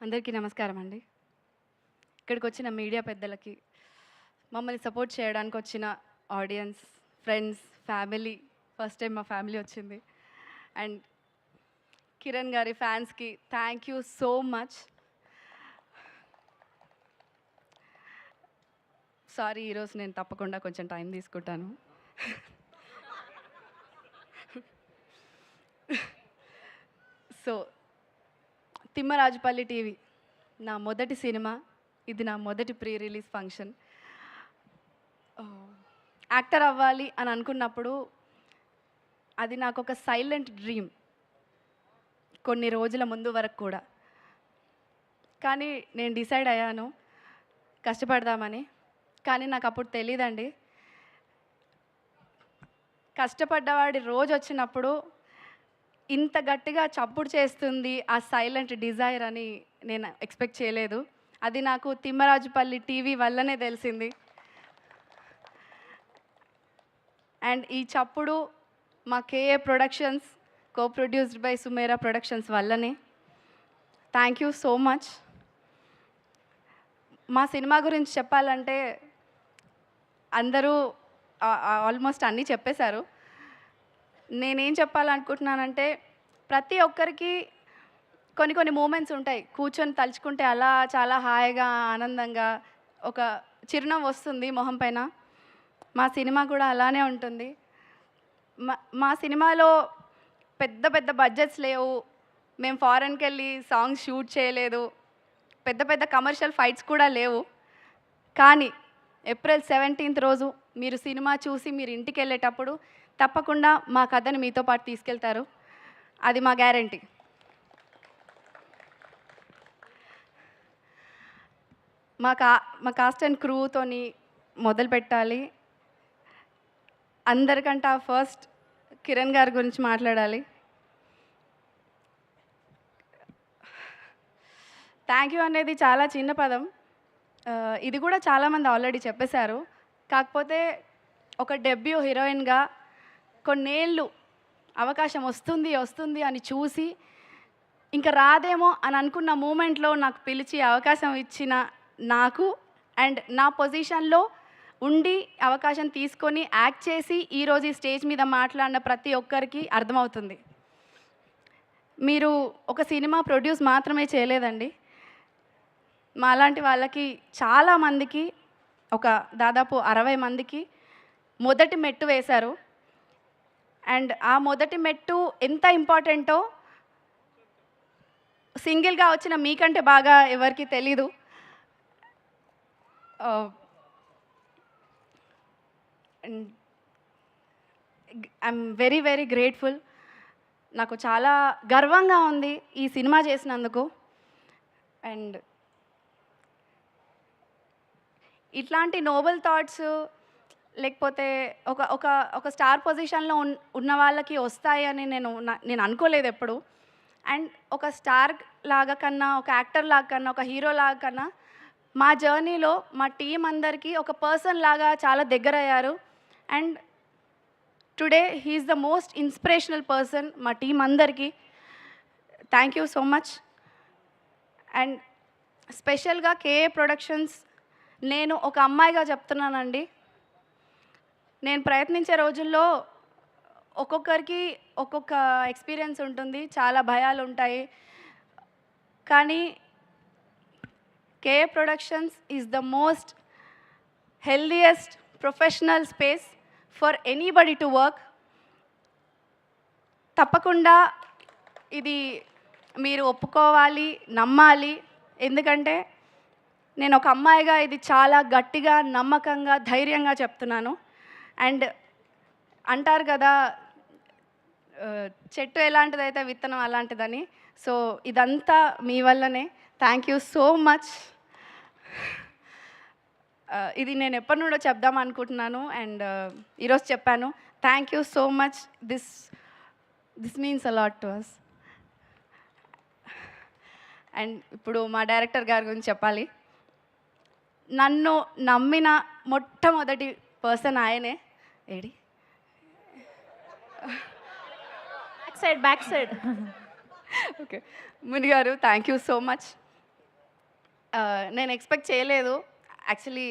అందరికీ నమస్కారం అండి. ఇక్కడికి వచ్చిన మీడియా పెద్దలకి, మమ్మల్ని సపోర్ట్ చేయడానికి వచ్చిన audience, friends, family, first time మా ఫ్యామిలీ వచ్చింది. అండ్ కిరణ్ గారి ఫ్యాన్స్కి thank you so much. Sorry, ఈరోజు నేను తప్పకుండా కొంచెం టైం తీసుకుంటాను. సో తిమ్మరాజుపల్లి టీవీ నా మొదటి సినిమా, ఇది నా మొదటి ప్రీ రిలీజ్ ఫంక్షన్. యాక్టర్ అవ్వాలి అని అనుకున్నప్పుడు అది నాకు ఒక సైలెంట్ డ్రీమ్, కొన్ని రోజుల ముందు వరకు కూడా. కానీ నేను డిసైడ్ అయ్యాను కష్టపడదామని. కానీ నాకు అప్పుడు తెలియదండి, కష్టపడ్డవాడి రోజు వచ్చినప్పుడు ఇంత గట్టిగా చప్పుడు చేస్తుంది ఆ సైలెంట్ డిజైర్ అని నేను ఎక్స్పెక్ట్ చేయలేదు. అది నాకు తిమ్మరాజుపల్లి టీవీ వల్లనే తెలిసింది. అండ్ ఈ చప్పుడు మా KA productions, co produced by Sumera productions వల్లనే. Thank you so much. మా సినిమా గురించి చెప్పాలంటే అందరూ ఆల్మోస్ట్ అన్నీ చెప్పేశారు. నేనేం చెప్పాలనుకుంటున్నానంటే, ప్రతి ఒక్కరికి కొన్ని కొన్ని మూమెంట్స్ ఉంటాయి, కూర్చొని తలుచుకుంటే అలా చాలా హాయిగా ఆనందంగా ఒక చిరునవ్వు వస్తుంది మొహం పైన. మా సినిమా కూడా అలానే ఉంటుంది. మా సినిమాలో పెద్ద పెద్ద బడ్జెట్స్ లేవు, మేము ఫారెన్కి వెళ్ళి సాంగ్స్ షూట్ చేయలేదు, పెద్ద పెద్ద కమర్షియల్ ఫైట్స్ కూడా లేవు. కానీ ఏప్రిల్ 17th రోజు మీరు సినిమా చూసి మీరు ఇంటికి వెళ్ళేటప్పుడు తప్పకుండా మా కథని మీతో పాటు తీసుకెళ్తారు, అది మా గ్యారంటీ. మా కాస్ట్ అండ్ క్రూతోని మొదలు పెట్టాలి. అందరికంటే ఫస్ట్ కిరణ్ గారి గురించి మాట్లాడాలి. థ్యాంక్ యూ అనేది చాలా చిన్న పదం, ఇది కూడా చాలామంది ఆల్రెడీ చెప్పేశారు. కాకపోతే ఒక డెబ్యూ హీరోయిన్గా కొన్నేళ్ళు అవకాశం వస్తుంది అని చూసి ఇంకా రాదేమో అని అనుకున్న మూమెంట్లో నాకు పిలిచి అవకాశం ఇచ్చిన నాకు, అండ్ నా పొజిషన్లో ఉండి అవకాశం తీసుకొని యాక్ట్ చేసి ఈరోజు ఈ స్టేజ్ మీద మాట్లాడిన ప్రతి ఒక్కరికి అర్థమవుతుంది, మీరు ఒక సినిమా ప్రొడ్యూస్ మాత్రమే చేయలేదండి, మా లాంటి వాళ్ళకి చాలామందికి, ఒక దాదాపు 60 మందికి మొదటి మెట్టు వేశారు. అండ్ ఆ మొదటి మెట్టు ఎంత ఇంపార్టెంటో సింగిల్గా వచ్చిన మీకంటే బాగా ఎవరికి తెలీదు. I'm very very grateful. నాకు చాలా గర్వంగా ఉంది ఈ సినిమా చేసినందుకు. అండ్ ఇట్లాంటి నోబెల్ థాట్స్ లేకపోతే ఒక ఒక ఒక స్టార్ పొజిషన్లో ఉన్న వాళ్ళకి వస్తాయని నేను అనుకోలేదు ఎప్పుడు. అండ్ ఒక స్టార్ లాగా కన్నా, ఒక యాక్టర్ లాగా కన్నా, ఒక హీరో లాగా కన్నా మా జర్నీలో మా టీం అందరికీ ఒక పర్సన్ లాగా చాలా దగ్గరయ్యారు. And today he's the most inspirational person మా టీం అందరికీ. Thank you so much. And స్పెషల్గా కేఏ ప్రొడక్షన్స్, నేను ఒక అమ్మాయిగా చెప్తున్నానండి, నేను ప్రయత్నించే రోజుల్లో ఒక్కొక్కరికి ఒక్కొక్క ఎక్స్పీరియన్స్ ఉంటుంది, చాలా భయాలు ఉంటాయి. కానీ KA productions is the most healthiest professional space for anybody to work. తప్పకుండా ఇది మీరు ఒప్పుకోవాలి, నమ్మాలి. ఎందుకంటే నేను ఒక అమ్మాయిగా ఇది చాలా గట్టిగా, నమ్మకంగా, ధైర్యంగా చెప్తున్నాను. అండ్ అంటారు కదా, చెట్టు ఎలాంటిదైతే విత్తనం అలాంటిదని. సో ఇదంతా మీ వల్లనే. Thank you so much. ఇది నేను ఎప్పటి నుండో చెప్దాం అనుకుంటున్నాను, అండ్ ఈరోజు చెప్పాను. Thank you so much. This means a lot to us. And ఇప్పుడు మా డైరెక్టర్ గారి గురించి చెప్పాలి. నన్ను నమ్మిన మొట్టమొదటి పర్సన్ ఆయనే. ఏడి బ్యాక్ సైడ్ ఓకే, ముని గారు థ్యాంక్ యూ సో మచ్. నేను ఎక్స్‌పెక్ట్ చేయలేదు. యాక్చువల్లీ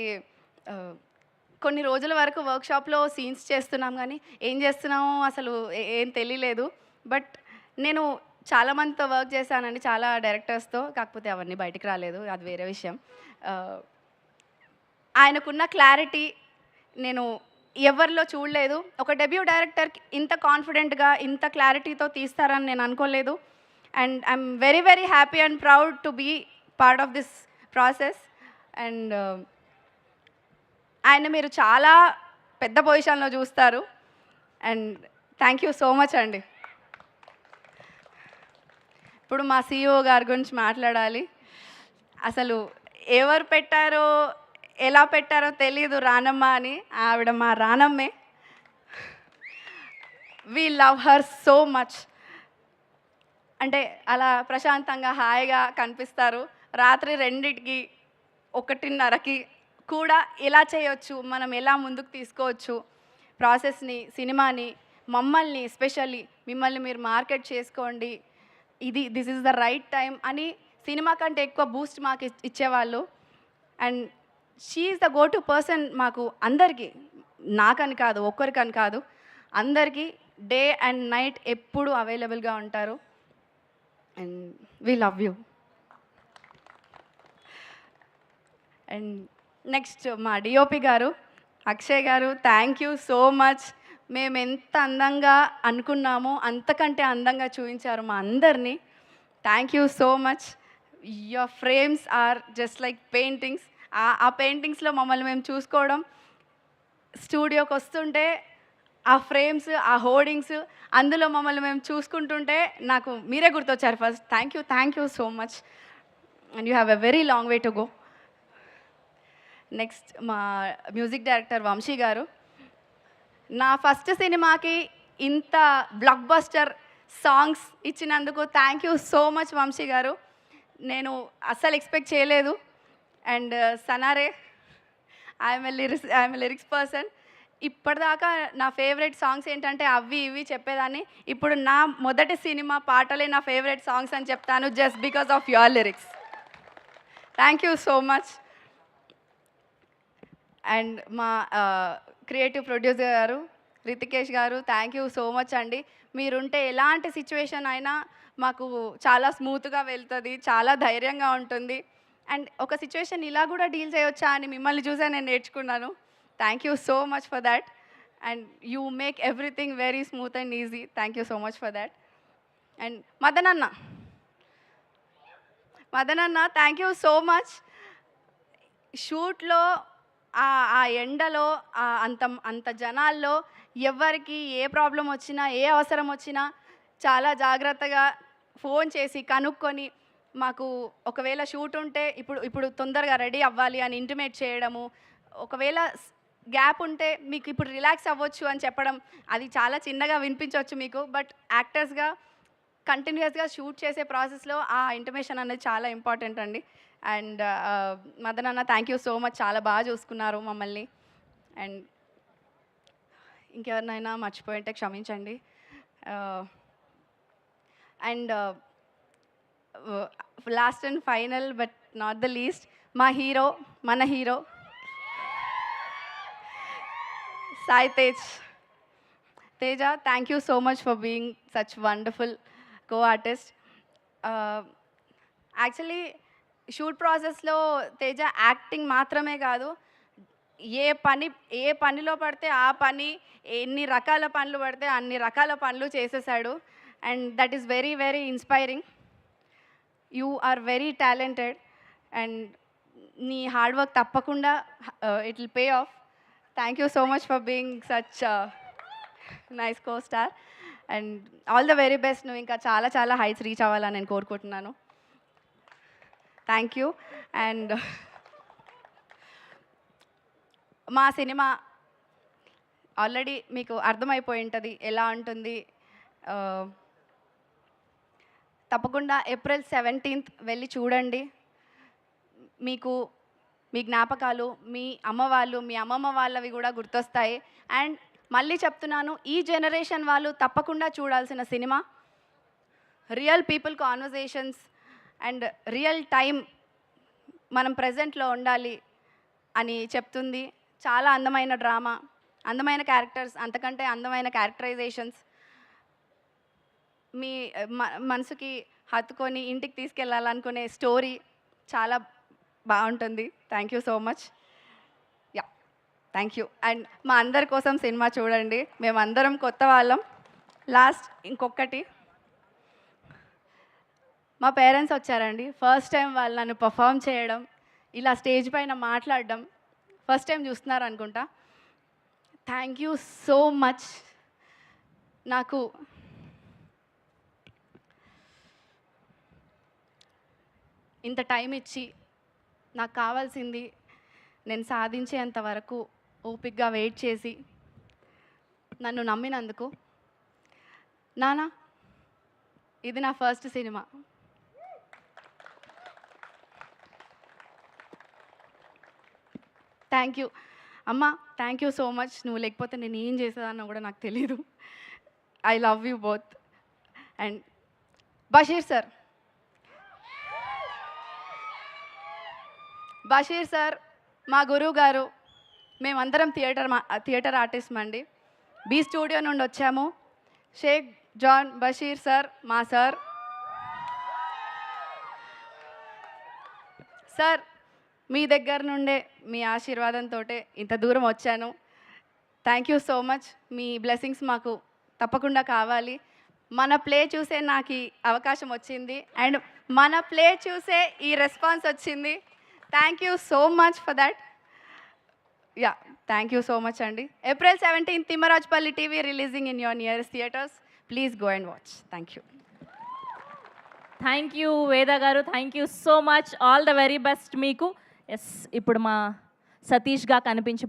కొన్ని రోజుల వరకు వర్క్‌షాప్‌లో సీన్స్ చేస్తున్నాం గానీ, ఏం చేస్తున్నామో అసలు ఏం తెలియలేదు. బట్ నేను చాలా మందితో వర్క్ చేశానండి, చాలా డైరెక్టర్స్‌తో. కాకపోతే అవన్నీ బయటికి రాలేదు. అది వేరే విషయం. ఆహ్, ఆయనకున్న క్లారిటీ నేను ఎవరిలో చూడలేదు. ఒక డెబ్యూ డైరెక్టర్‌కి ఇంత కాన్ఫిడెంట్‌గా, ఇంత క్లారిటీతో తీస్తారని నేను అనుకోలేదు. And I'm very, very happy and proud to be part of this process. And ఆయన మీరు చాలా పెద్ద పొజిషన్‌లో చూస్తారు. And thank you so much అండి. ఇప్పుడు మా సీఈఓ గారి గురించి మాట్లాడాలి. అసలు ఎవరు పెట్టారో, ఎలా పెట్టారో తెలీదు రానమ్మ అని. ఆవిడ మా రానమ్మే. We love her so much. అంటే అలా ప్రశాంతంగా, హాయిగా కనిపిస్తారు. రాత్రి 2కి, 1:30కి కూడా ఎలా చేయొచ్చు, మనం ఎలా ముందుకు తీసుకోవచ్చు ప్రాసెస్ని, సినిమాని, మమ్మల్ని ఎస్పెషల్లీ మిమ్మల్ని మీరు మార్కెట్ చేసుకోండి, this is the right time అని సినిమా కంటే ఎక్కువ బూస్ట్ మాకు ఇచ్చేవాళ్ళు. And she is the go to person మాకు అందరికీ, నాకని కాదు, ఒక్కరికని కాదు, అందరికీ డే అండ్ నైట్ ఎప్పుడు అవైలబుల్గా ఉంటారు. And we love you. And next మా డిఓపి గారు, అక్షయ్ గారు, థ్యాంక్ యూ సో మచ్. మేము ఎంత అందంగా అనుకున్నామో అంతకంటే అందంగా చూపించారు మా అందరినీ. Thank you so much. Your frames are just like paintings. ఆ పెయింటింగ్స్లో మమ్మల్ని మేము చూసుకోవడం, స్టూడియోకి వస్తుంటే ఆ ఫ్రేమ్స్, ఆ హోర్డింగ్స్, అందులో మమ్మల్ని మేము చూసుకుంటుంటే నాకు మీరే గుర్తొచ్చారు first. Thank you so much. And you have a very long way to go. Next మా మ్యూజిక్ డైరెక్టర్ వంశీ గారు. నా ఫస్ట్ సినిమాకి ఇంత బ్లాక్ బస్టర్ సాంగ్స్ ఇచ్చినందుకు thank you so much Vamshi గారు. నేను అస్సలు ఎక్స్పెక్ట్ చేయలేదు. అండ్ సనారే, ఐఎమ్ ఎ లిరిక్స్ పర్సన్. ఇప్పటిదాకా నా ఫేవరెట్ సాంగ్స్ ఏంటంటే అవి ఇవి చెప్పేదాన్ని. ఇప్పుడు నా మొదటి సినిమా పాటలే నా ఫేవరెట్ సాంగ్స్ అని చెప్తాను, just because of your lyrics. Thank you so much. And మా క్రియేటివ్ ప్రొడ్యూసర్ గారు రితికేష్ గారు, థ్యాంక్ యూ సో మచ్ అండి. మీరుంటే ఎలాంటి సిచ్యువేషన్ అయినా మాకు చాలా స్మూత్గా వెళ్తుంది, చాలా ధైర్యంగా ఉంటుంది. అండ్ ఒక సిచ్యువేషన్ ఇలా కూడా డీల్ చేయవచ్చా అని మిమ్మల్ని చూసే నేను నేర్చుకున్నాను. Thank you so much for that. And you make everything very smooth and easy. Thank you so much for that. And Madan అన్న థ్యాంక్ యూ సో మచ్. షూట్లో ఆ ఎండలో అంత జనాల్లో ఎవరికి ఏ ప్రాబ్లం వచ్చినా, ఏ అవసరం వచ్చినా చాలా జాగ్రత్తగా ఫోన్ చేసి కనుక్కొని మాకు ఒకవేళ షూట్ ఉంటే ఇప్పుడు తొందరగా రెడీ అవ్వాలి అని ఇంటిమేట్ చేయడము, ఒకవేళ గ్యాప్ ఉంటే మీకు ఇప్పుడు రిలాక్స్ అవ్వచ్చు అని చెప్పడం. అది చాలా చిన్నగా వినిపించవచ్చు మీకు, బట్ యాక్టర్స్గా కంటిన్యూస్గా షూట్ చేసే ప్రాసెస్లో ఆ ఇంటిమేషన్ అనేది చాలా ఇంపార్టెంట్ అండి. అండ్ మదన్ అన్న థ్యాంక్ యూ సో మచ్, చాలా బాగా చూసుకున్నారు మమ్మల్ని. అండ్ ఇంకెవరినైనా మర్చిపోయింటే క్షమించండి. And last and final but not the least, మన hero Sai Teja, thank you so much for being such wonderful co-artist. Actually shoot ప్రాసెస్లో తేజ యాక్టింగ్ మాత్రమే కాదు, ఏ పనిలో పడితే ఆ పని, ఎన్ని రకాల పనులు పడితే అన్ని రకాల పనులు చేసేసాడు. And that is very, very inspiring. You are very talented and నీ హార్డ్ వర్క్ తప్పకుండా it will pay off. Thank you so much for being such nice co star. And all the very best. నువ్వు ఇంకా చాలా చాలా heights reach అవ్వాలని నేను కోరుకుంటున్నాను. Thank you. And మా సినిమా ఆల్రెడీ మీకు అర్థమైపోయి ఉంటుంది ఎలా ఉంటుంది. తప్పకుండా April 17th వెళ్ళి చూడండి. మీకు మీ జ్ఞాపకాలు, మీ అమ్మవాళ్ళు, మీ అమ్మమ్మ వాళ్ళవి కూడా గుర్తొస్తాయి. అండ్ మళ్ళీ చెప్తున్నాను, ఈ జనరేషన్ వాళ్ళు తప్పకుండా చూడాల్సిన cinema. Real people conversations and real time మనం ప్రెజెంట్లో ఉండాలి అని చెప్తుంది. చాలా అందమైన డ్రామా, అందమైన క్యారెక్టర్స్, అంతకంటే అందమైన క్యారెక్టరైజేషన్స్, మీ మనసుకి హత్తుకొని ఇంటికి తీసుకెళ్ళాలనుకునే స్టోరీ చాలా బాగుంటుంది. Thank you so much. Yeah, thank you. And మా అందరి కోసం సినిమా చూడండి. మేమందరం కొత్త వాళ్ళం. లాస్ట్ ఇంకొకటి, మా పేరెంట్స్ వచ్చారండి. ఫస్ట్ టైం వాళ్ళు నన్ను పర్ఫామ్ చేయడం, ఇలా స్టేజ్ పైన మాట్లాడడం ఫస్ట్ టైం చూస్తున్నారు అనుకుంటా. Thank you so much. నాకు ఇంత టైం ఇచ్చి నాకు కావాల్సింది నేను సాధించేంత వరకు ఓపికగా వెయిట్ చేసి నన్ను నమ్మినందుకు. నానా, ఇది నా ఫస్ట్ సినిమా. థ్యాంక్ యూ అమ్మ, థ్యాంక్ యూ సో మచ్. నువ్వు లేకపోతే నేను ఏం చేసేదాన్నో కూడా నాకు తెలీదు. I love you both. And Basheer sir మా గురువు గారు. మేమందరం థియేటర్ ఆర్టిస్ట్ అండి. బీ స్టూడియో నుండి వచ్చాము. షేక్ జాన్ బషీర్ సార్ మా సార్. సార్, మీ దగ్గర నుండే మీ ఆశీర్వాదంతో ఇంత దూరం వచ్చాను. Thank you so much. మీ బ్లెస్సింగ్స్ మాకు తప్పకుండా కావాలి. మన ప్లే చూసే నాకు ఈ అవకాశం వచ్చింది అండ్ మన ప్లే చూసే ఈ రెస్పాన్స్ వచ్చింది. Thank you so much for that. Yeah, thank you so much అండి. April 17th, Timmarajupalli TV releasing in your nearest theatres. Please go and watch. Thank you. Thank you Veda గారు, thank you so much. All the very best మీకు. Yes, ఇప్పుడు మా సతీష్గా కనిపించ